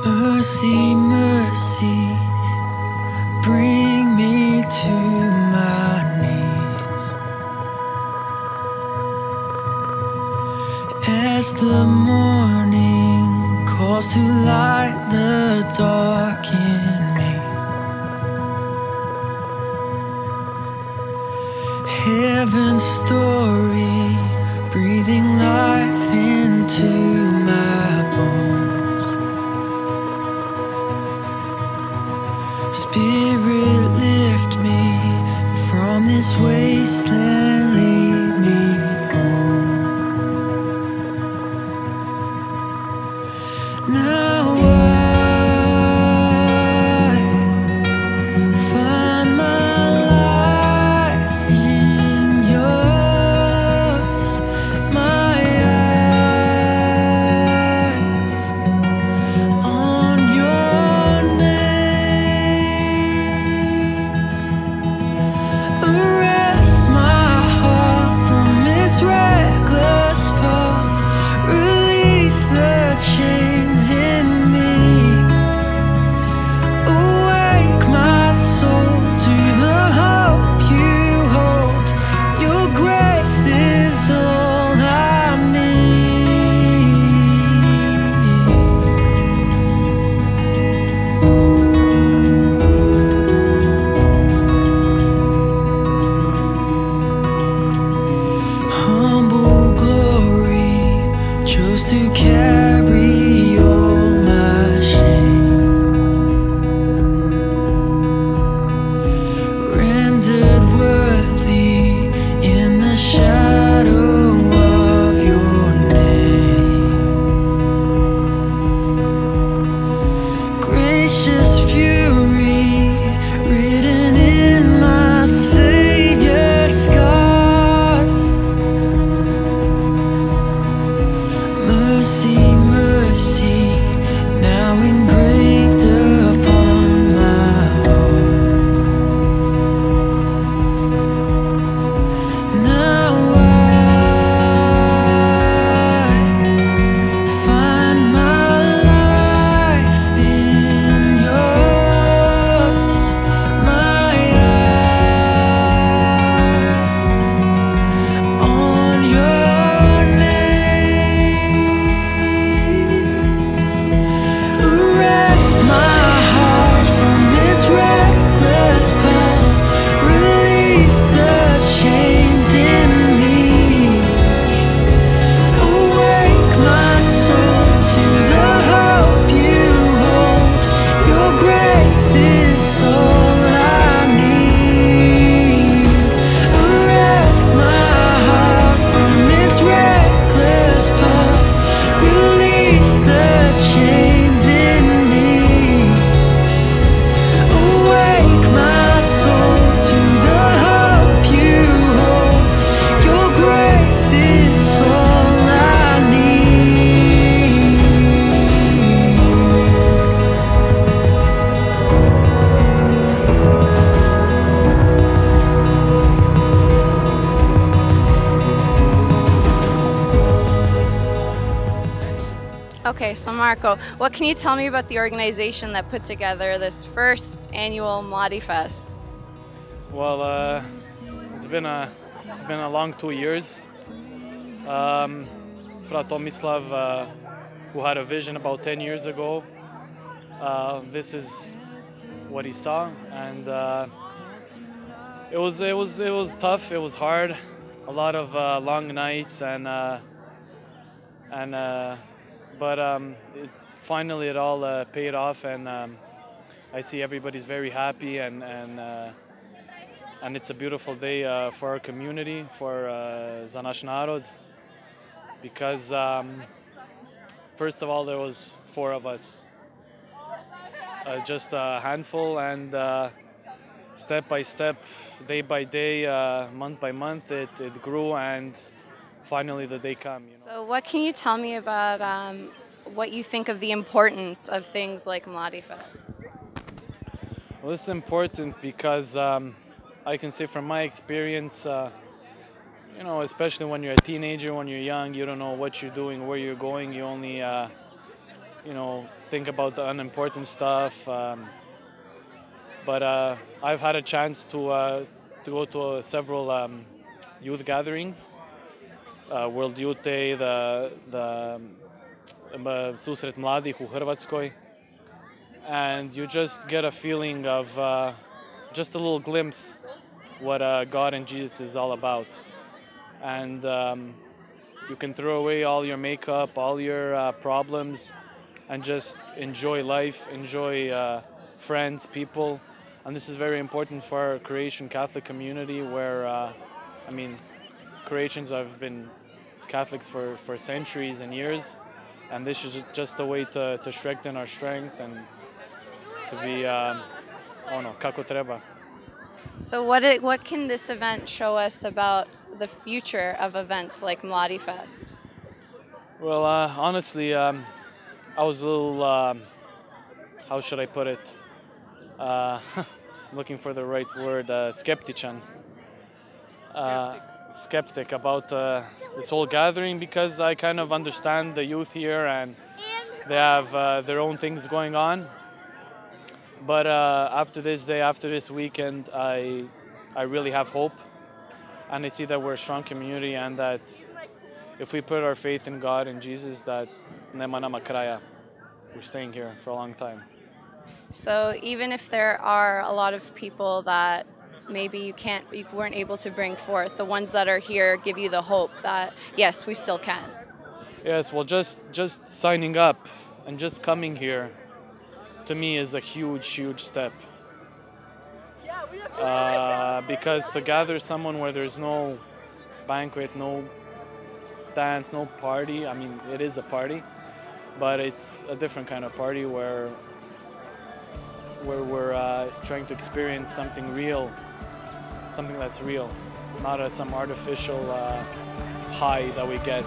Mercy, mercy, bring me to my knees. As the morning calls to light the dark in me, heaven's story, breathing life into my bones. Spirit, lift me from this wasteland, lead me home. Now I find my life in yours, my eyes on your name. Arrest my heart from its reckless path, release the chains in me, awake my soul to the hope you hold. Your grace is all I need. Humble glory chose to carry all my shame, rendered worthy in the shadow of your name. Gracious fury written in my Savior's scars. Mercy, mercy, now engraved upon my heart. Now I find my life in yours, my eyes on your name. Arrest my heart from its reckless path, release the chains in me, awake my soul to the hope you hold. Your grace is all I need. Arrest my heart from its reckless path, release the chains in me, awake my soul to the hope you hold. Your grace is all I need. Okay, so Marco, what can you tell me about the organization that put together this first annual Mladifest? Well, it's been a long 2 years. Frat Tomislav, who had a vision about 10 years ago, this is what he saw, and it was tough. It was hard. A lot of long nights but finally it all paid off, and I see everybody's very happy, and it's a beautiful day for our community, for za naš narod, because first of all there was 4 of us, just a handful, and step by step, day by day, month by month, it grew, and finally the day came. So what can you tell me about what you think of the importance of things like Mladifest? Well, it's important because I can say from my experience, especially when you're a teenager, when you're young, you don't know what you're doing, where you're going. You only think about the unimportant stuff. But I've had a chance to go to several youth gatherings, World Youth Day, the Susret Mladih u Hrvatskoj, and you just get a feeling of just a little glimpse what God and Jesus is all about. And you can throw away all your makeup, all your problems, and just enjoy life, enjoy friends, people. And this is very important for our Croatian Catholic community where, Croatians have been Catholics for centuries and years. And this is just a way to strengthen our strength and to be, kako treba. So what can this event show us about the future of events like Mladifest? Well, honestly, I was a little, how should I put it? Looking for the right word, skeptičan. Skeptic about this whole gathering because I kind of understand the youth here and they have their own things going on. But after this day, after this weekend, I really have hope. And I see that we're a strong community and that if we put our faith in God and Jesus, that nema nama kraja. We're staying here for a long time. So even if there are a lot of people that maybe you weren't able to bring forth, the ones that are here give you the hope that, yes, we still can. Yes, well, just signing up and just coming here, to me, is a huge, huge step. Because to gather someone where there's no banquet, no dance, no party, it is a party, but it's a different kind of party where we're trying to experience something real, something that's real, not some artificial high that we get.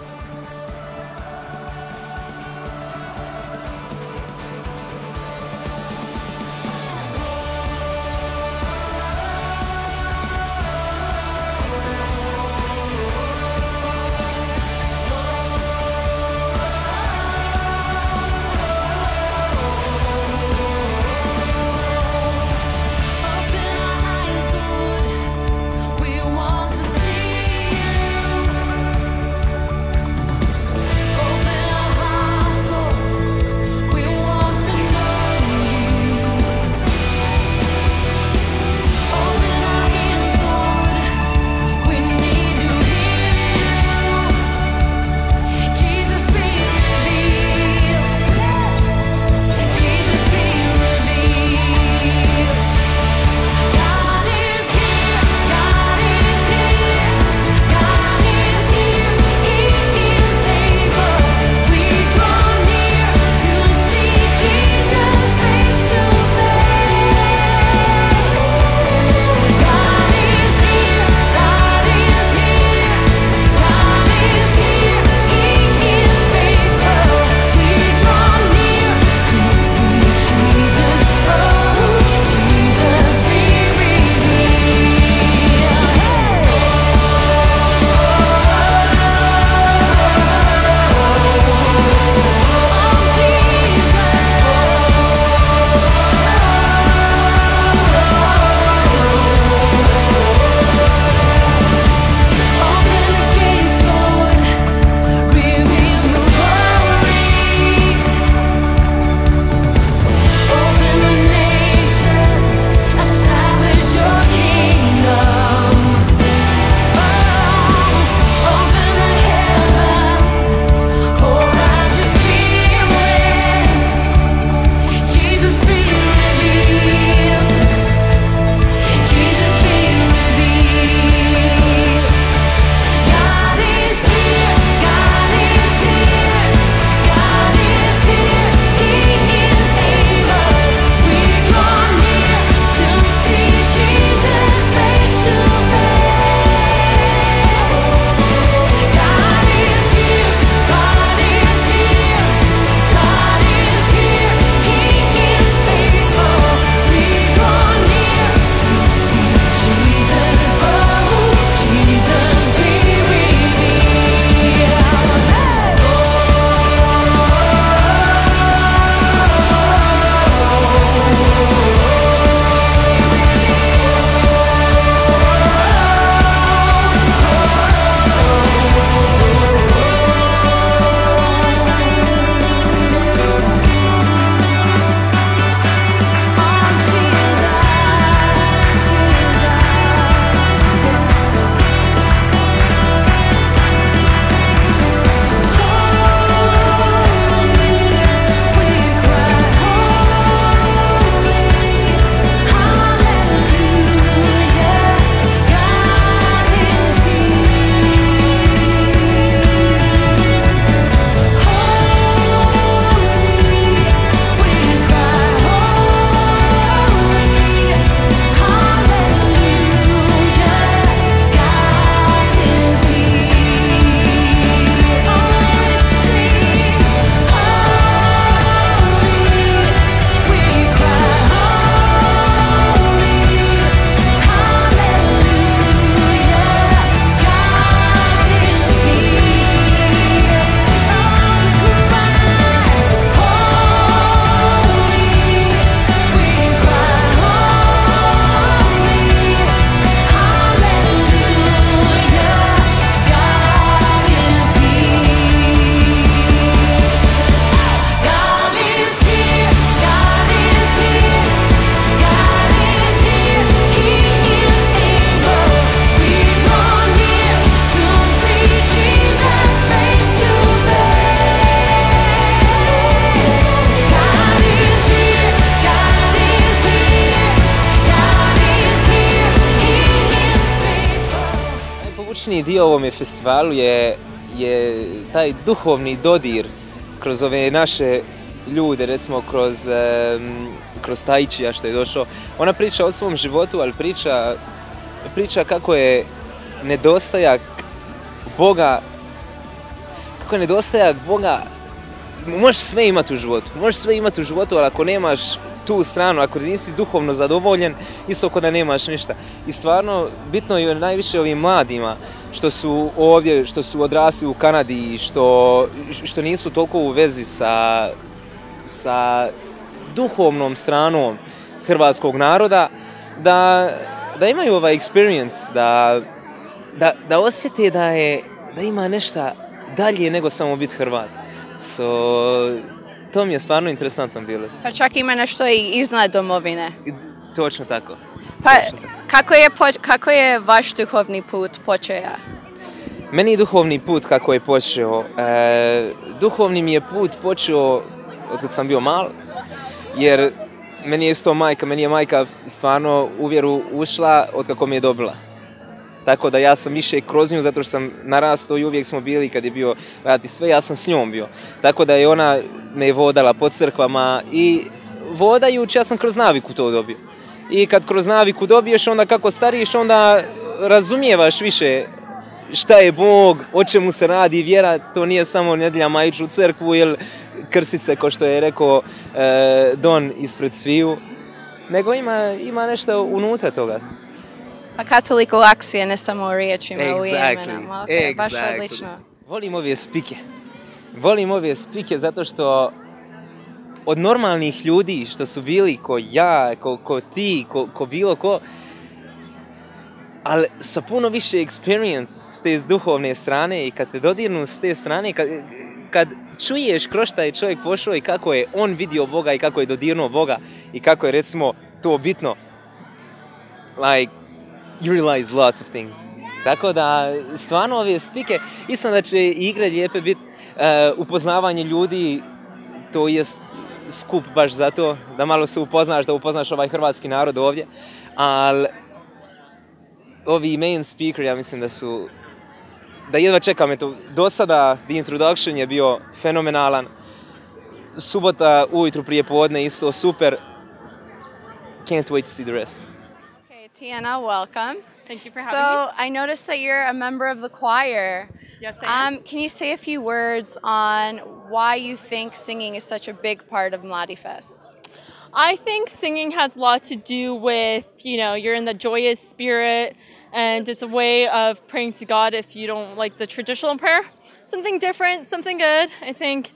najsimboličniji dio ovome festivalu je taj duhovni dodir kroz ove naše ljude, recimo kroz Tajčija što je došao. Ona priča o svom životu, ali priča kako je nedostajak Boga, možeš sve imati u životu, ali ako nemaš tu stranu, ako nisi duhovno zadovoljen, isto kao da nemaš ništa. I stvarno, bitno je najviše ovim mladima, što su ovdje, što su odrasli u Kanadi, što nisu toliko u vezi sa duhovnom stranom hrvatskog naroda, da imaju ovaj experience, da osjete da ima nešto dalje nego samo biti Hrvat. To mi je stvarno interesantno bilo. Pa čak ima nešto i iznad domovine. Točno tako. Pa kako je vaš duhovni put počeo? Meni je duhovni put kako je počeo. Duhovni mi je put počeo od kad sam bio mal, jer meni je majka stvarno u vjeru ušla od kako me je dobila. Tako da ja sam više kroz nju, zato što sam narastao i uvijek smo bili, kad je bio rat i sve, ja sam s njom bio. Tako da je ona me vodala po crkvama i vodajući ja sam kroz naviku to dobio. I kad kroz naviku dobiješ, onda kako stariš, onda razumijevaš više šta je Bog, o čemu se radi vjera. To nije samo nedjeljama ići u crkvu ili krstice, ko što je rekao Don ispred sviju, nego ima nešto unutra toga. Pa katoliko akcije, ne samo riječima u imenama. Baš odlično. Volim ove spike zato što od normalnih ljudi što su bili ko ja, ko ti, ko bilo ko, ali sa puno više experience s te duhovne strane i kad te dodirnu s te strane, kad čuješ kroz šta je čovjek pošao i kako je on vidio Boga i kako je dodirnuo Boga i kako je recimo to bitno, like, you realize lots of things. Tako da, stvarno ove spike, istina da će igre lijepe biti, upoznavanje ljudi, to je skup baš zato, da malo se upoznaš, da upoznaš ovaj hrvatski narod ovdje, ali ovi main speaker, ja mislim da jedva čekam to. Do sada, the introduction je bio fenomenalan, subota ujutru prije podne isto super, can't wait to see the rest. Tiana, welcome. Thank you for having me. So I noticed that you're a member of the choir. Yes, I am. Can you say a few words on why you think singing is such a big part of Mladifest? I think singing has a lot to do with, you're in the joyous spirit, and it's a way of praying to God if you don't like the traditional prayer. Something different, something good. I think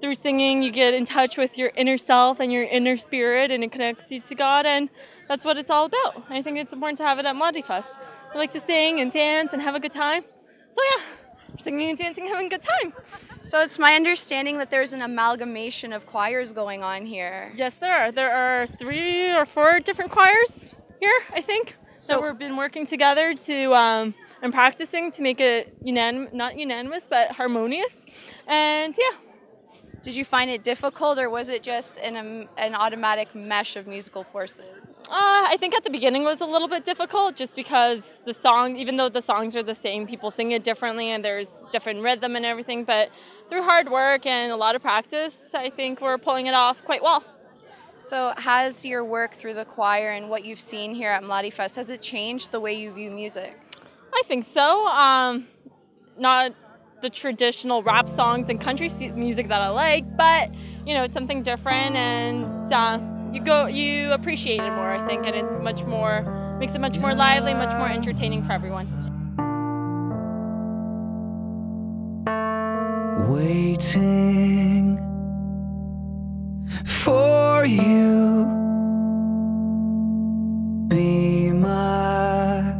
through singing you get in touch with your inner self and your inner spirit, and it connects you to God, and that's what it's all about. I think it's important to have it at Mladifest. We like to sing and dance and have a good time. So yeah, singing and dancing, having a good time. So it's my understanding that there's an amalgamation of choirs going on here. Yes, there are. There are 3 or 4 different choirs here, I think. So we've been working together and practicing to make it not unanimous, but harmonious. And yeah. Did you find it difficult, or was it just an automatic mesh of musical forces? I think at the beginning was a little bit difficult, just because the song, even though the songs are the same, people sing it differently and there's different rhythm and everything. But through hard work and a lot of practice, I think we're pulling it off quite well. So has your work through the choir and what you've seen here at Mladifest, has it changed the way you view music? I think so. Not the traditional rap songs and country music that I like, but it's something different, and you appreciate it more, I think, and it's makes it much more lively, much more entertaining for everyone. Waiting for you, be my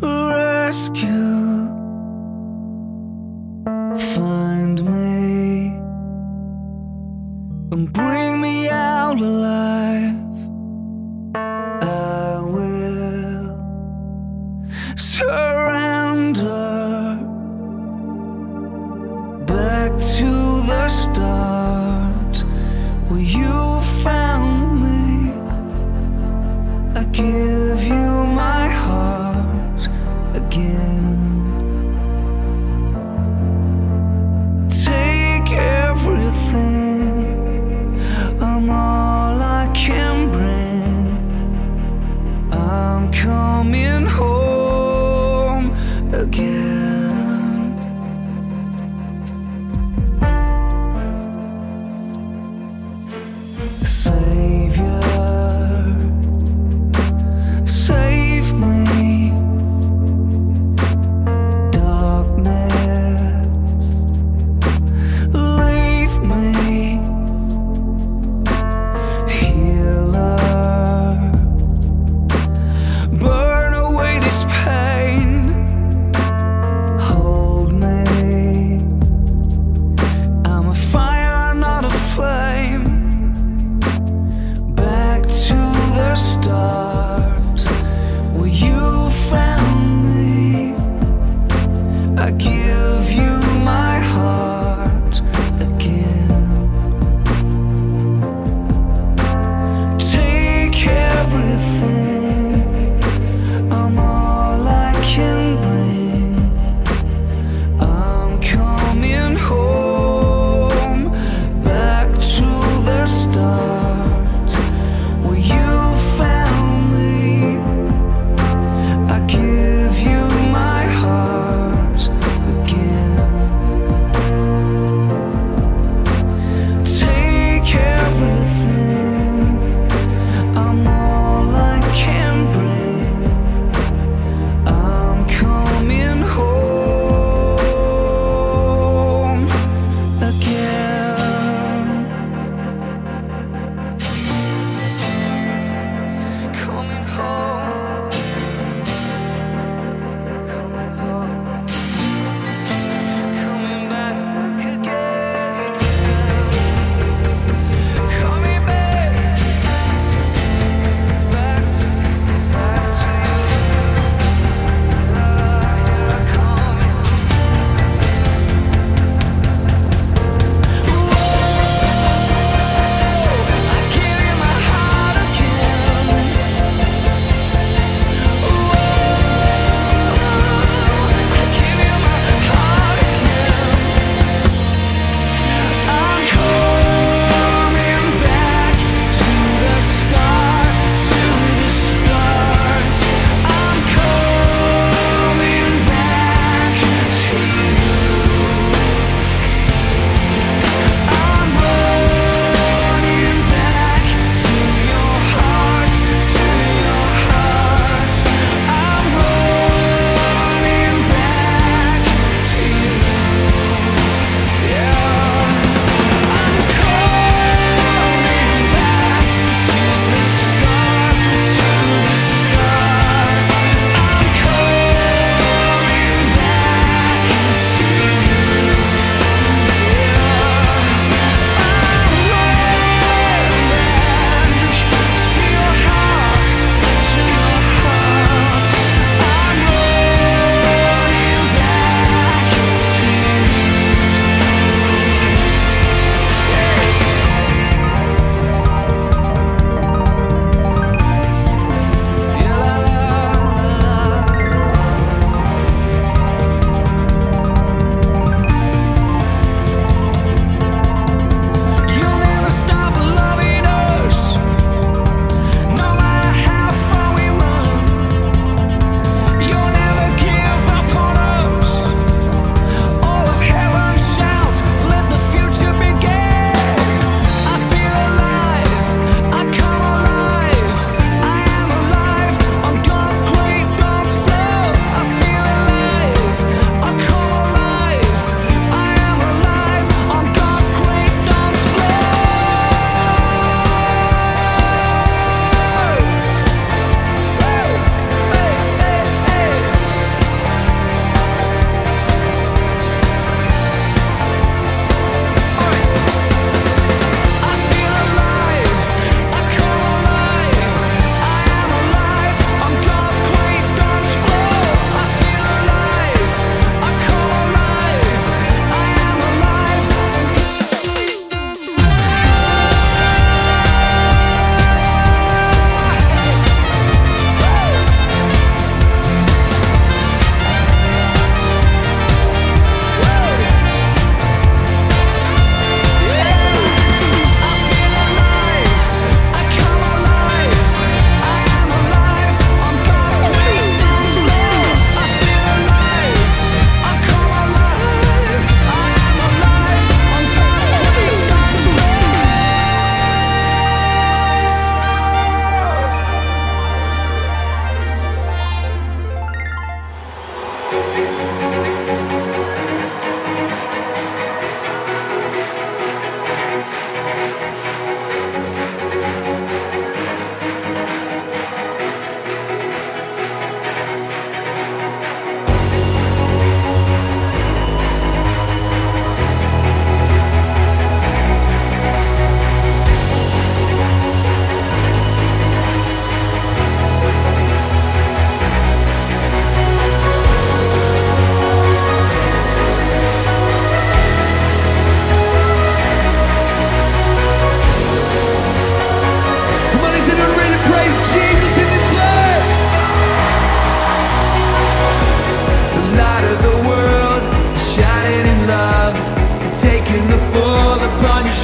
rescue. Find me and bring me out alive. I will surrender back to the start where you found me. I give you my heart again. nothing. I'm all I can bring. I'm coming home again. Savior, save me. Darkness, leave me.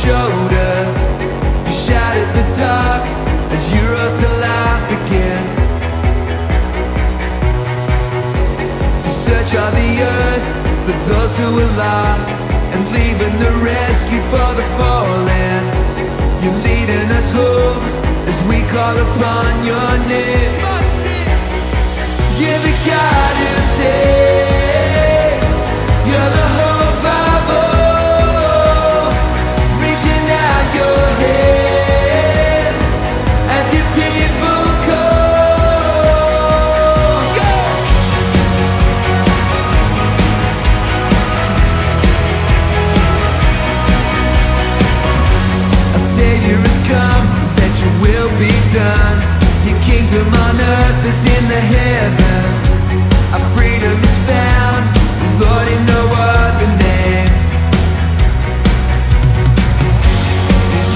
shoulders. You shattered the dark as you rose to life again. You search all the earth for those who were lost, and leaving the rescue for the fallen. You're leading us home as we call upon your name. You're the God who saves. You're the hope of all. Reaching out your hand as your people call. A Savior has come, that your will be done. Your kingdom on earth is in the heavens. Our freedom is found, Lord, in no other name.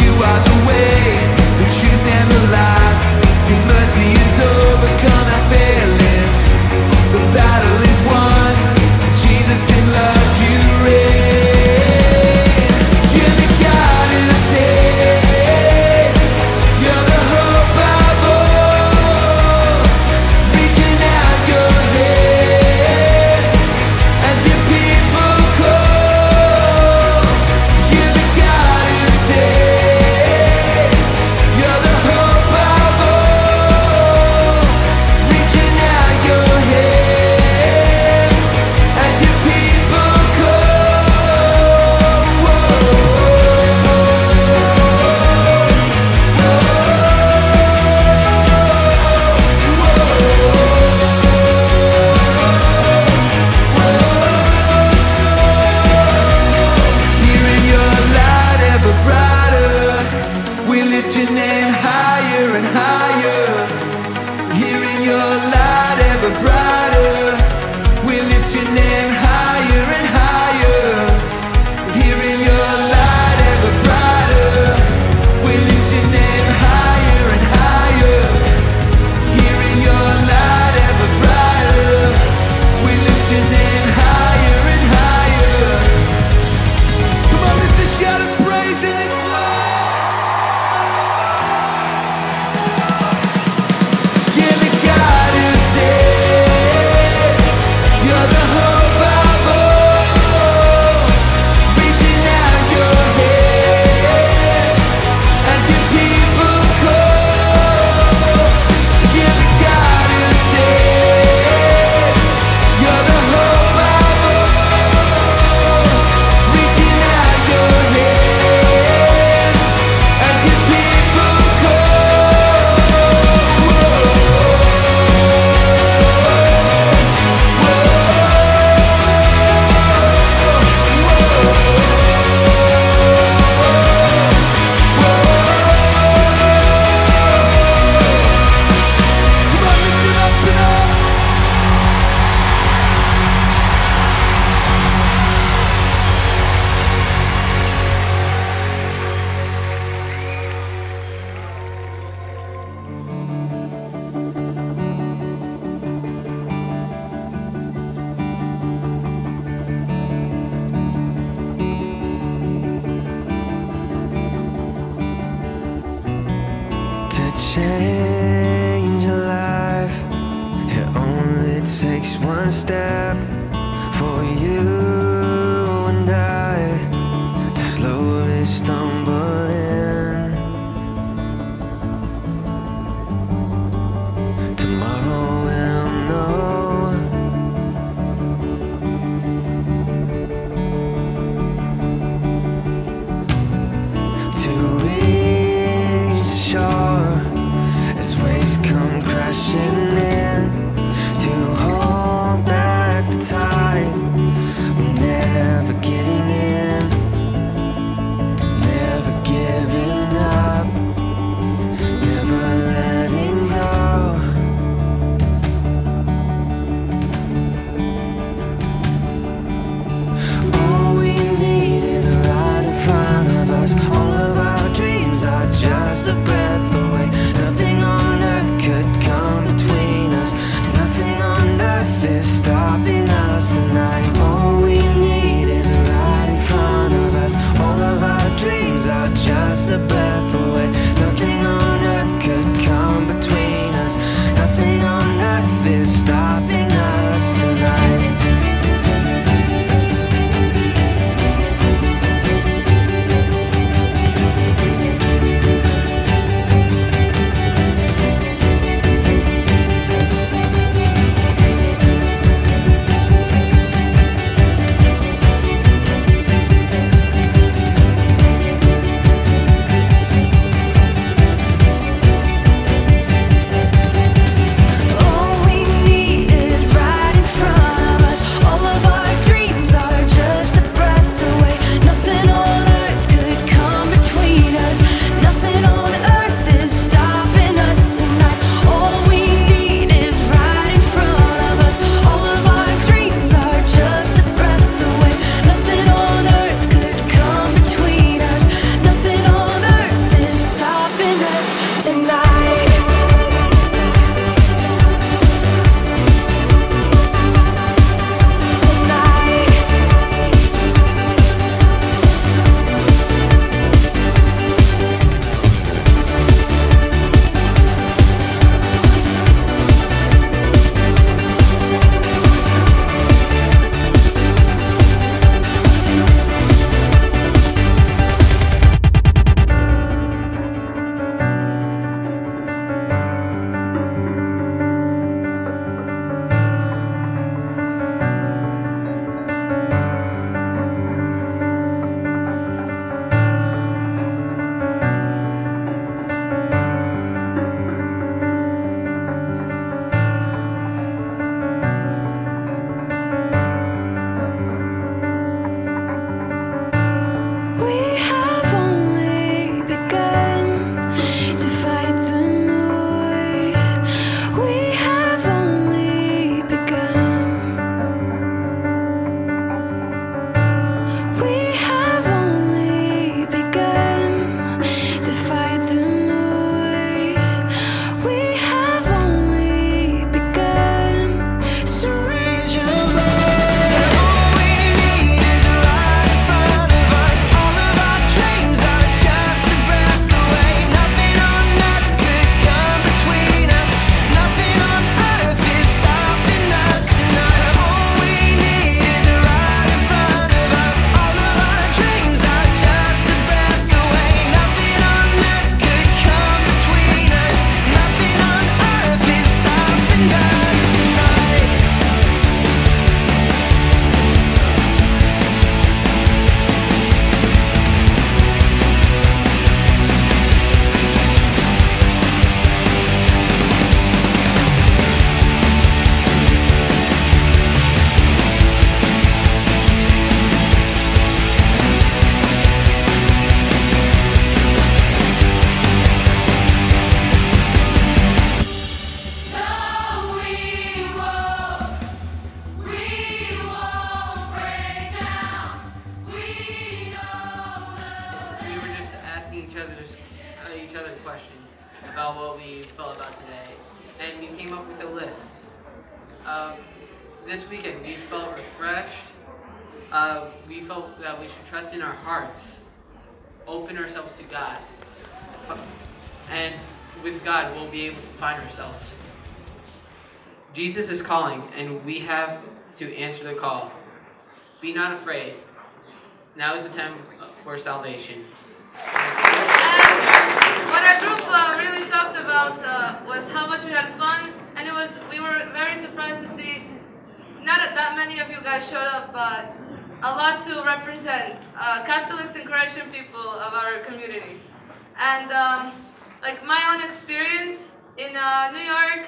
You are the way, the truth and the life. Your mercy has overcome our failing. The battle is won, Jesus in love you reign. You're the God who saves. You're the hope of all. Reaching out your hand as your people call. You're the God who saves. You're the hope of all. Reaching out your hand as your people Hearing your light ever brighter, we lift your name higher and higher. Hearing your light ever brighter, we lift your name higher and higher. Hearing your light ever brighter, we lift your name higher and higher. Hearing your light ever brighter, we lift your name higher and higher. Come on, lift a shout of praise in this place. You're the God who saves. You're the hope of all. Reaching out your hand as your people call. You're the God who saves. You're the hope of all. Reaching out your hand as your people Come on, lift it up tonight. To change a life, it only takes one step for you and I to slowly stumble in. Tomorrow we'll know. To reach shore as waves come crashing in, to hold back the tide when each other questions about what we felt about today, and we came up with a list. This weekend we felt refreshed. We felt that we should trust in our hearts, open ourselves to God, and with God we'll be able to find ourselves. Jesus is calling, and we have to answer the call. Be not afraid. Now is the time for salvation. What our group really talked about was how much we had fun, and we were very surprised to see not that many of you guys showed up, but a lot to represent Catholics and Croatian people of our community. And like my own experience in New York,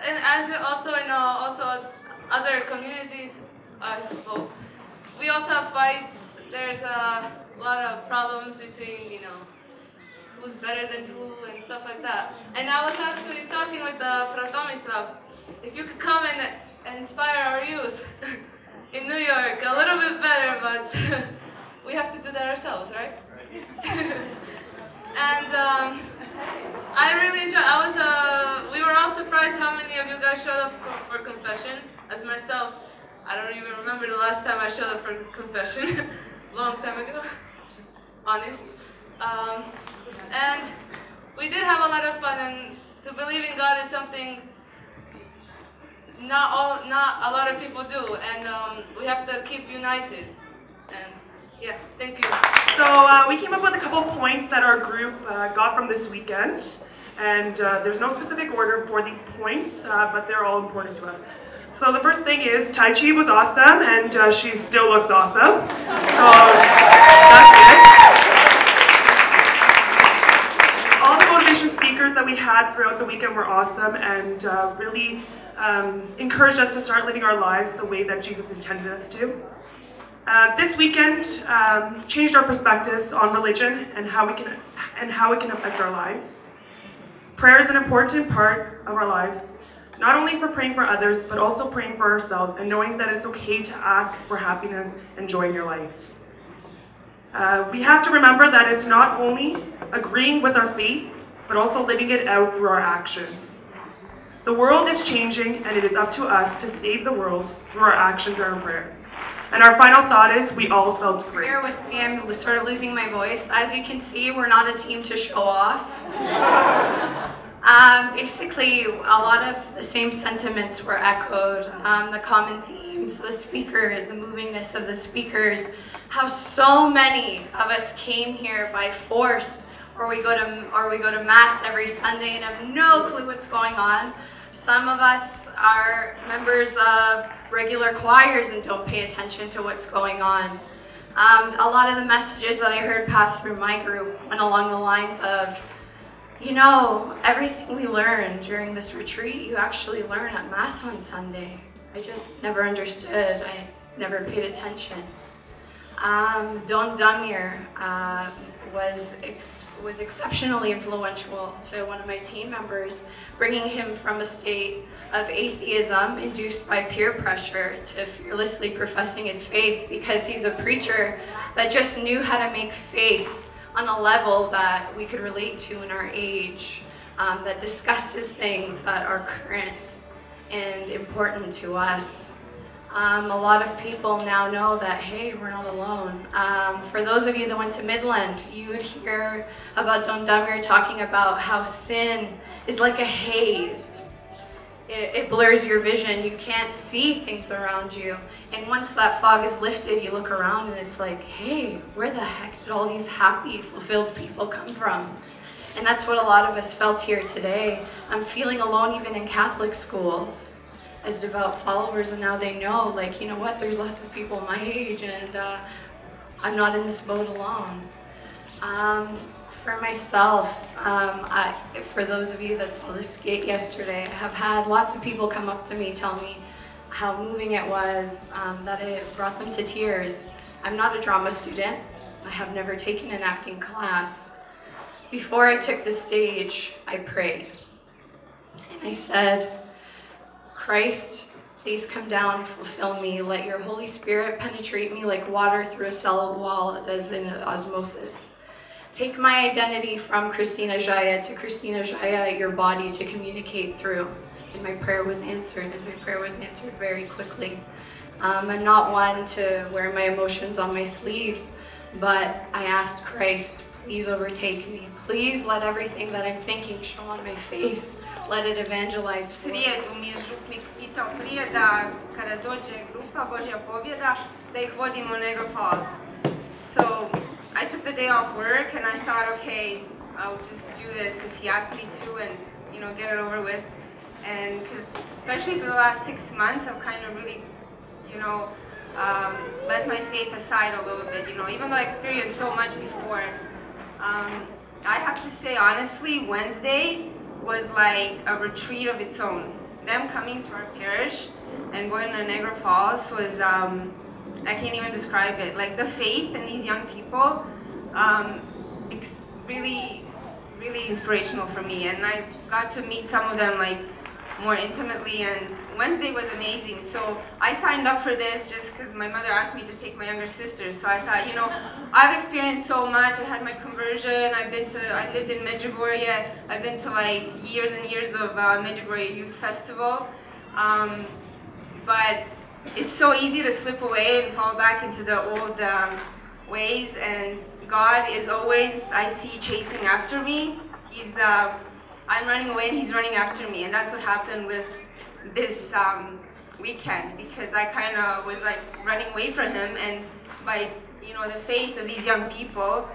and as also in also other communities, well, we also have fights. There's a lot of problems between, you know, who's better than who and stuff like that. And I was actually talking with Fra Tomislav, if you could come and inspire our youth in New York a little bit better, but we have to do that ourselves, right? And I really enjoyed. We were all surprised how many of you guys showed up for confession. As myself, I don't even remember the last time I showed up for confession. Long time ago, honest. And we did have a lot of fun, and to believe in God is something not a lot of people do, and we have to keep united. And yeah, thank you. So we came up with a couple of points that our group got from this weekend, and there's no specific order for these points, but they're all important to us. So the first thing is Tai Chi was awesome, and she still looks awesome. So that's it. All the motivation speakers that we had throughout the weekend were awesome, and really encouraged us to start living our lives the way that Jesus intended us to. This weekend changed our perspectives on religion and how it can affect our lives. Prayer is an important part of our lives, not only for praying for others, but also praying for ourselves and knowing that it's okay to ask for happiness and joy in your life. We have to remember that it's not only agreeing with our faith, but also living it out through our actions. The world is changing, and it is up to us to save the world through our actions and our prayers. And our final thought is, we all felt great. Bear with me, I'm sort of losing my voice. As you can see, we're not a team to show off. Basically, a lot of the same sentiments were echoed. The common themes, the speaker, the movingness of the speakers, how so many of us came here by force, or we go to mass every Sunday and have no clue what's going on. Some of us are members of regular choirs and don't pay attention to what's going on. A lot of the messages that I heard pass through my group went along the lines of, you know, everything we learned during this retreat, you actually learn at Mass on Sunday. I just never understood. I never paid attention. Don Damir was exceptionally influential to one of my team members, bringing him from a state of atheism induced by peer pressure to fearlessly professing his faith, because he's a preacher that just knew how to make faith on a level that we could relate to in our age, that discusses things that are current and important to us. A lot of people now know that, hey, we're not alone. For those of you that went to Midland, you would hear about Don Damir talking about how sin is like a haze. It blurs your vision. You can't see things around you. And once that fog is lifted, you look around and it's like, hey, where the heck did all these happy, fulfilled people come from? And that's what a lot of us felt here today. I'm feeling alone even in Catholic schools as devout followers, and now they know, like, you know what, there's lots of people my age, and I'm not in this boat alone. For myself, for those of you that saw the skate yesterday, I have had lots of people come up to me, tell me how moving it was, that it brought them to tears. I'm not a drama student. I have never taken an acting class. Before I took the stage, I prayed. And I said, Christ, please come down and fulfill me. Let your Holy Spirit penetrate me like water through a cell wall does in osmosis. take my identity from Christina Jaya to Christina Jaya, your body to communicate through. And my prayer was answered, and my prayer was answered very quickly. I'm not one to wear my emotions on my sleeve, but I asked Christ, please overtake me. Please let everything that I'm thinking show on my face. Let it evangelize for me. Srijedu mi je župnik pitao prije da kada dođe grupa Božja pobjeda, da ih vodimo u Niagara Falls. So I took the day off work and I thought, okay, I'll just do this because he asked me to and, you know, get it over with. And because especially for the last 6 months, I've kind of really, you know, let my faith aside a little bit, you know, even though I experienced so much before. I have to say, honestly, Wednesday was like a retreat of its own. Them coming to our parish and going to Niagara Falls was, I can't even describe it. Like the faith in these young people, really, really inspirational for me. And I got to meet some of them like more intimately, and Wednesday was amazing. So I signed up for this just because my mother asked me to take my younger sister. So I thought, you know, I've experienced so much. I had my conversion. I lived in Medjugorje. I've been to like years and years of Medjugorje Youth Festival. But it's so easy to slip away and fall back into the old ways. And God is always, I see, chasing after me. I'm running away and He's running after me, and that's what happened with this weekend, because I kind of was like running away from Him, and by, you know, the faith of these young people,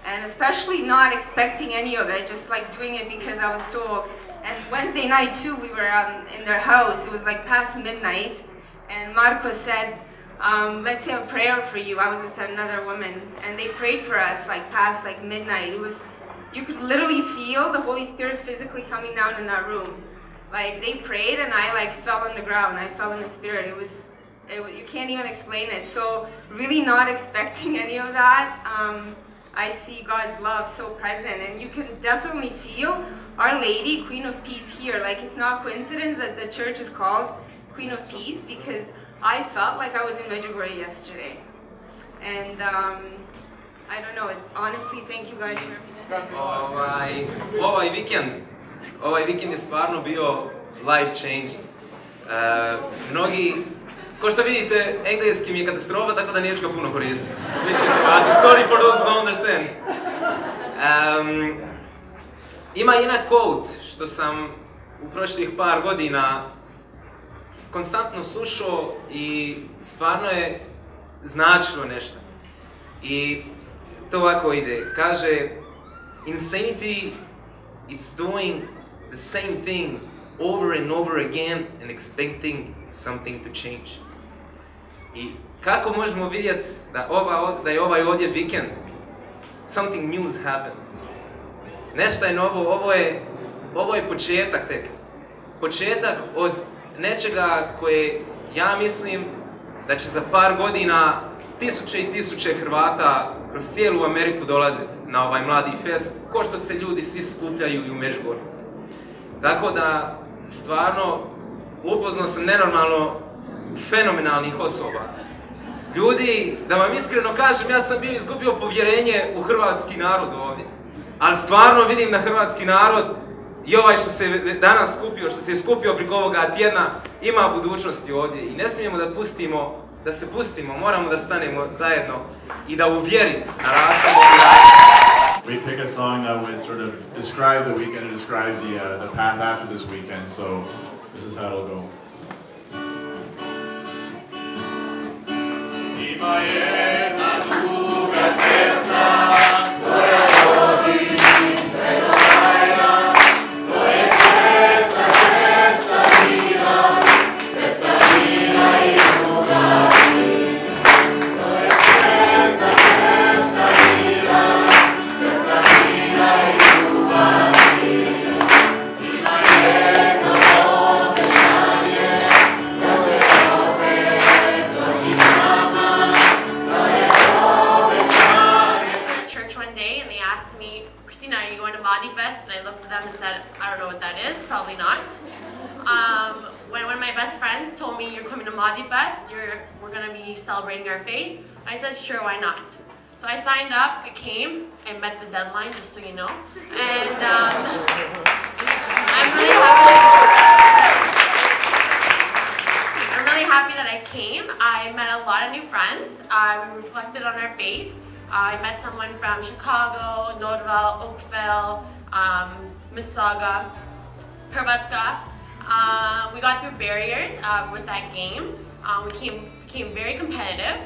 and especially not expecting any of it, just like doing it because I was told. And Wednesday night too, we were in their house. It was like past midnight, and Marco said, let's say a prayer for you. I was with another woman, and they prayed for us like past like midnight. It was, you could literally feel the Holy Spirit physically coming down in that room. Like they prayed and I like fell on the ground. I fell in the Spirit. You can't even explain it. So really not expecting any of that. I see God's love so present, and you can definitely feel Our Lady, Queen of Peace here. Like it's not coincidence that the church is called Queen of Peace, because I felt like I was in Medjugorje yesterday. And I don't know, honestly, thank you guys for everything. Ovaj vikend je stvarno bio life changing. Mnogi, ko što vidite, engleski mi je katastrofa, tako da neću ga puno koristiti. Sorry for those who don't understand. Ima jedna quote što sam u prošlih par godina konstantno slušao i stvarno je značilo nešto. I to ovako ide, kaže, insanity, it's doing the same things over and over again and expecting something to change. I kako možemo vidjeti da je ovaj ovdje vikend, something new has happened. Nešto je novo, ovo je početak tek. Početak od nečega koje ja mislim da će za par godina tisuće i tisuće Hrvata kroz cijelu Ameriku dolaziti na ovaj Mladifest, ko što se ljudi svi skupljaju i u Međugorju. Tako da, stvarno, upoznao sam nenormalno fenomenalnih osoba. Ljudi, da vam iskreno kažem, ja sam bio izgubio povjerenje u hrvatski narod ovdje. Ali stvarno vidim da hrvatski narod i ovaj što se danas skupio, što se je skupio preko ovoga tjedna, ima budućnosti ovdje. I ne smijemo da se pustimo, moramo da stanemo zajedno i da u vjeri narastemo i rastemo. We pick a song that would sort of describe the weekend and describe the path after this weekend, so this is how it'll go. Ima jedna duga cesta, to je vodi sve do kraja, to je cesta, cesta vina i ljubavi. To je cesta, cesta vina i ljubavi. Ima jedno obećanje, da će opet doći nama, to je obećanje. Church one day and they asked me, Christina, are you going to Mladifest? And I looked at them and said, I don't know what that is, probably not. When one of my best friends told me, you're coming to Mladifest, we're going to be celebrating our faith, I said, sure, why not? So I signed up, I came, I met the deadline, just so you know. And I'm really happy that I came. I met a lot of new friends. We reflected on our faith. I met someone from Chicago, Norval, Oakville, Mississauga, Hrvatska. We got through barriers with that game. We became very competitive.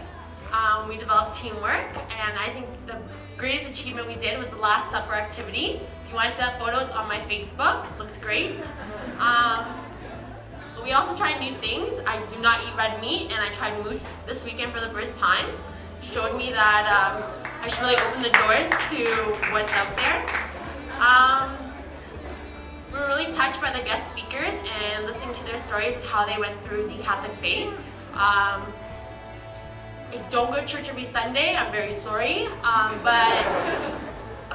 We developed teamwork, and I think the greatest achievement we did was the Last Supper activity. If you want to see that photo, it's on my Facebook. It looks great. We also tried new things. I do not eat red meat, and I tried moose this weekend for the first time. Showed me that I should really open the doors to what's out there. We were really touched by the guest speakers and listening to their stories of how they went through the Catholic faith. I don't go to church every Sunday, I'm very sorry, but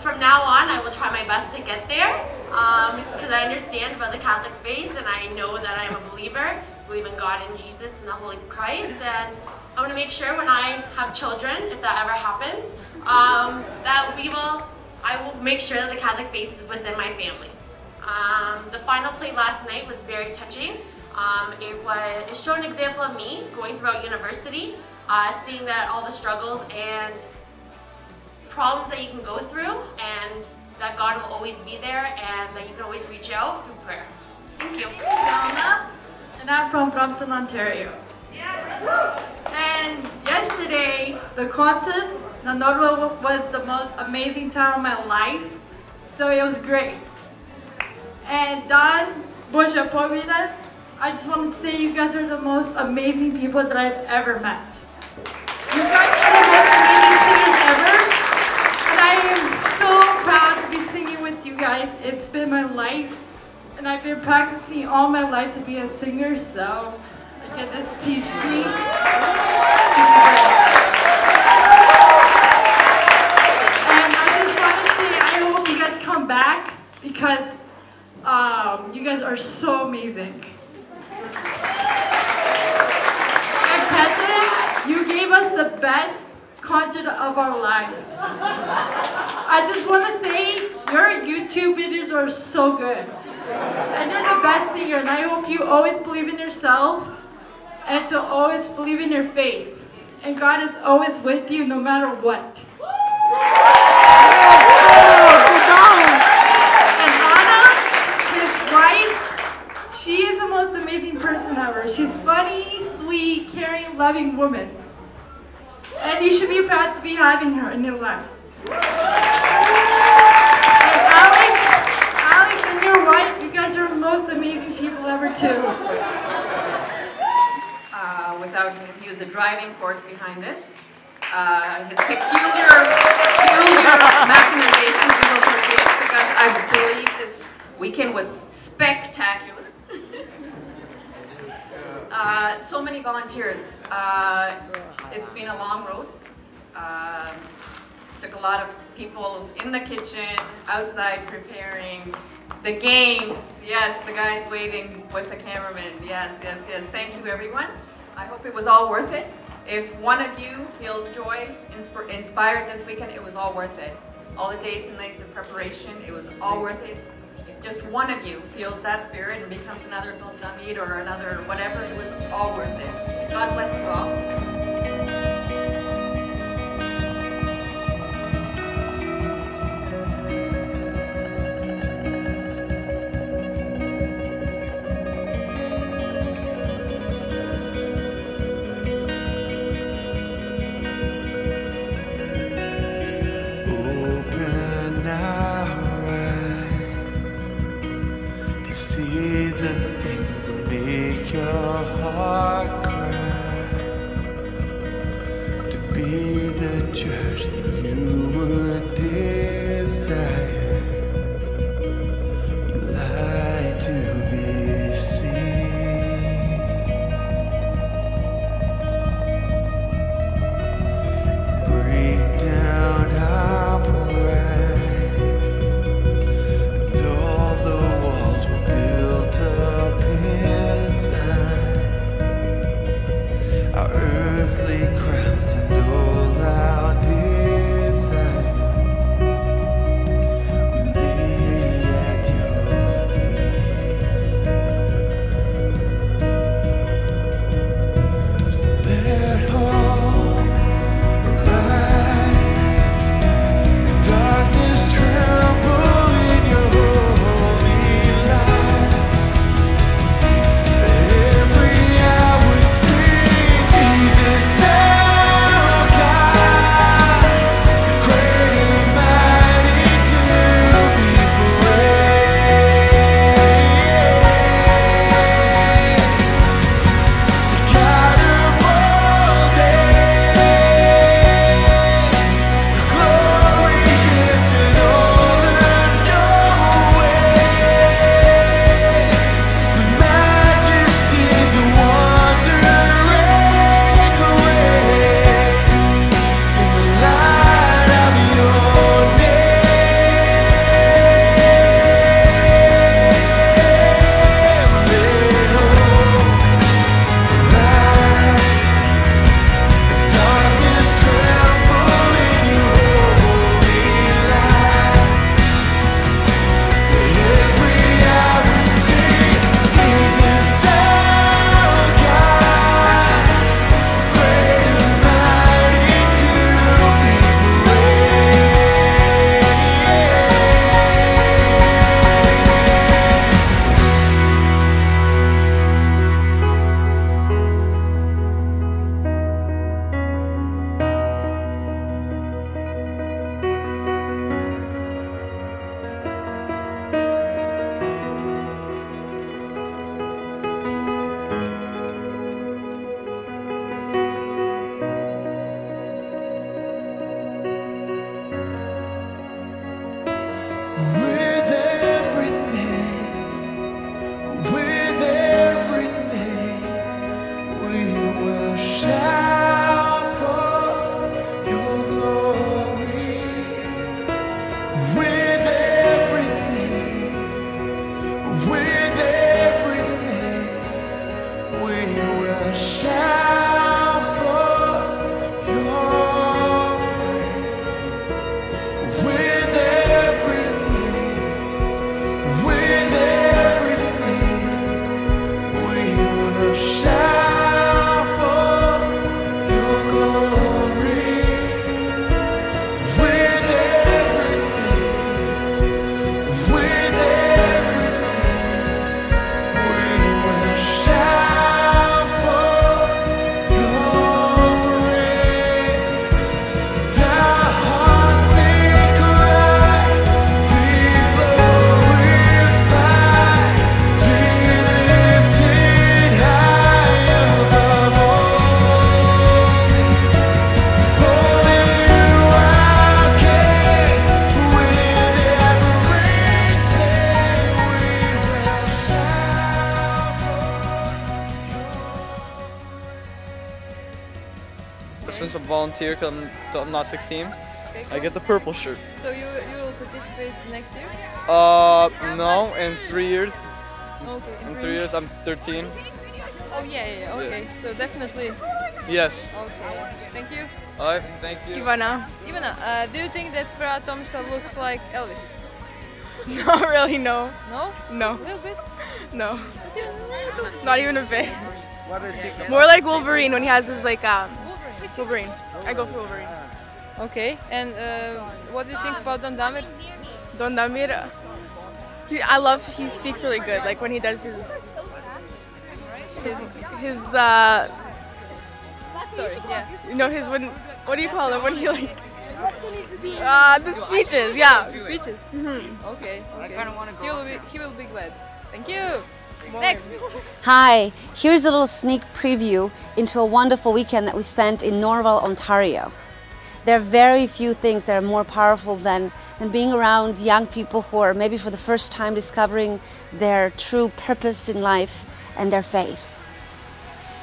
from now on I will try my best to get there because I understand about the Catholic faith and I know that I am a believer, believe in God and Jesus and the Holy Christ, and I want to make sure when I have children, if that ever happens, that I will make sure that the Catholic faith is within my family. The final play last night was very touching. It showed an example of me going throughout university, seeing that all the struggles and problems that you can go through, and that God will always be there, and that you can always reach out through prayer. Thank you. Donna, and I'm from Brampton, Ontario. And yesterday, the concert, the Norval was the most amazing time of my life, so it was great. And Don, Božja Pobjeda, I just wanted to say you guys are the most amazing people that I've ever met. You guys are the most amazing singers ever, and I am so proud to be singing with you guys. It's been my life, and I've been practicing all my life to be a singer, so I get this t-shirt. And I just want to say I hope you guys come back because you guys are so amazing. And Petra, you gave us the best concert of our lives. I just want to say your YouTube videos are so good. And you're the best singer, and I hope you always believe in yourself and to always believe in your faith. And God is always with you no matter what. She is the most amazing person ever. She's funny, sweet, caring, loving woman. And you should be proud to be having her in your life. And Alex and your wife, you guys are the most amazing people ever too. Without him, he was the driving force behind this. His peculiar machinations we will forgive because I believe this weekend was spectacular. So many volunteers. It's been a long road. Took a lot of people in the kitchen, outside preparing, the games. Yes, the guys waving with the cameraman. Yes, yes, yes. Thank you, everyone. I hope it was all worth it. If one of you feels joy, inspired this weekend, it was all worth it. All the days and nights of preparation, it was all worth it. If just one of you feels that spirit and becomes another Don David or another whatever, it was all worth it. God bless you all. See the things that make your heart cry. volunteer because I'm not 16. Okay, cool. I get the purple shirt. So you will participate next year? No, in 3 years. Okay. In 3 years, I'm 13. Oh yeah, okay. So definitely. Yes. Okay. Thank you. Alright, thank you. Ivana, do you think that Fra Tomislav looks like Elvis? Not really, no. No? No. A little bit? No. Not even a bit. More like Wolverine when he has his like Wolverine. I go for Wolverine. Okay. And what do you think about Don Damir? Don Damir, he speaks really good. Like when he does his sorry, yeah. You know what do you call it when he like the speeches, yeah. Speeches. Okay. He will be glad. Thank you. Next. Hi, here's a little sneak preview into a wonderful weekend that we spent in Norval, Ontario. There are very few things that are more powerful than being around young people who are maybe for the first time discovering their true purpose in life and their faith.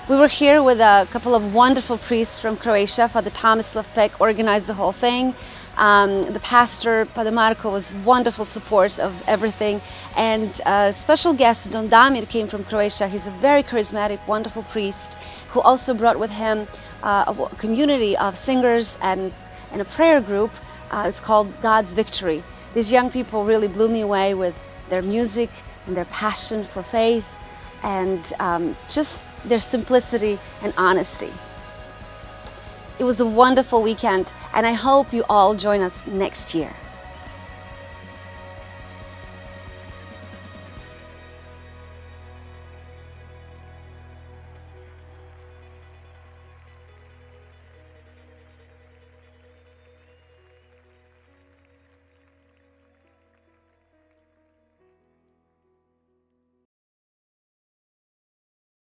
We were here with a couple of wonderful priests from Croatia. Father Tomislav Pek organized the whole thing. The pastor, Father Marko, was wonderful support of everything. And a special guest, Don Damir, came from Croatia. He's a very charismatic, wonderful priest who also brought with him a community of singers and a prayer group. It's called God's Victory. These young people really blew me away with their music and their passion for faith and just their simplicity and honesty. It was a wonderful weekend, and I hope you all join us next year.